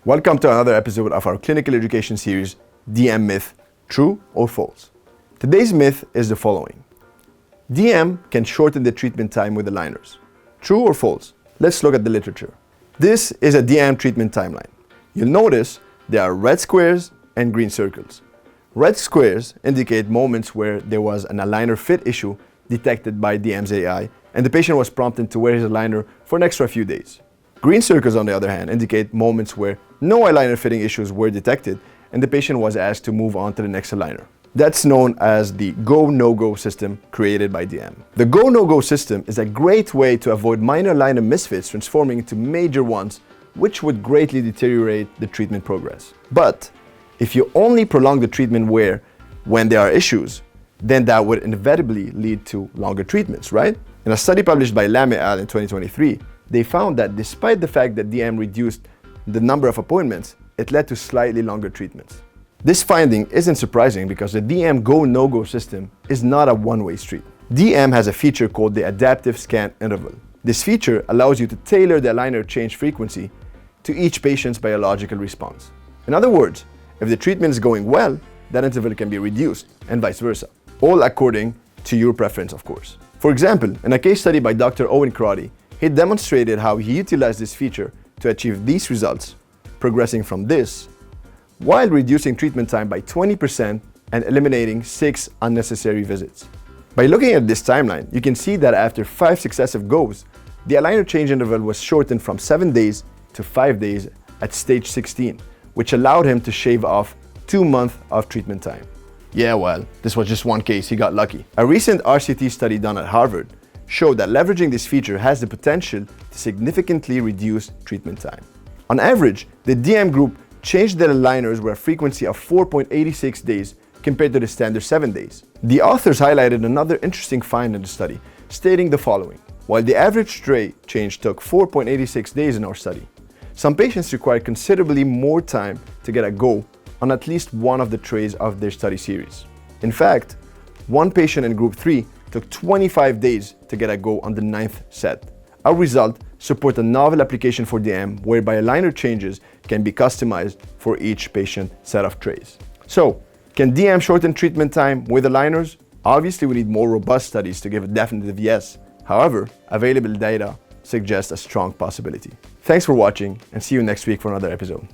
Welcome to another episode of our clinical education series, DM Myth, True or False? Today's myth is the following. DM can shorten the treatment time with aligners. True or false? Let's look at the literature. This is a DM treatment timeline. You'll notice there are red squares and green circles. Red squares indicate moments where there was an aligner fit issue detected by DM's AI and the patient was prompted to wear his aligner for an extra few days. Green circles, on the other hand, indicate moments where no aligner fitting issues were detected and the patient was asked to move on to the next aligner. That's known as the go-no-go system created by DM. The go-no-go system is a great way to avoid minor aligner misfits transforming into major ones, which would greatly deteriorate the treatment progress. But if you only prolong the treatment when there are issues, then that would inevitably lead to longer treatments, right? In a study published by Lame al. in 2023, they found that despite the fact that DM reduced the number of appointments, it led to slightly longer treatments. This finding isn't surprising because the DM go-no-go system is not a one-way street. DM has a feature called the adaptive scan interval. This feature allows you to tailor the aligner change frequency to each patient's biological response. In other words, if the treatment is going well, that interval can be reduced and vice versa, all according to your preference, of course. For example, in a case study by Dr. Owen Crotty, he demonstrated how he utilized this feature to achieve these results, progressing from this, while reducing treatment time by 20% and eliminating 6 unnecessary visits. By looking at this timeline, you can see that after 5 successive goes, the aligner change interval was shortened from 7 days to 5 days at stage 16, which allowed him to shave off 2 months of treatment time. Yeah, well, this was just one case, he got lucky. A recent RCT study done at Harvard showed that leveraging this feature has the potential to significantly reduce treatment time. On average, the DM group changed their aligners with a frequency of 4.86 days compared to the standard 7 days. The authors highlighted another interesting find in the study, stating the following. While the average tray change took 4.86 days in our study, some patients required considerably more time to get a go on at least one of the trays of their study series. In fact, one patient in group 3 took 25 days to get a go on the 9th set. Our result support a novel application for DM whereby aligner changes can be customized for each patient set of trays. So, can DM shorten treatment time with aligners? Obviously, we need more robust studies to give a definitive yes. However, available data suggests a strong possibility. Thanks for watching and see you next week for another episode.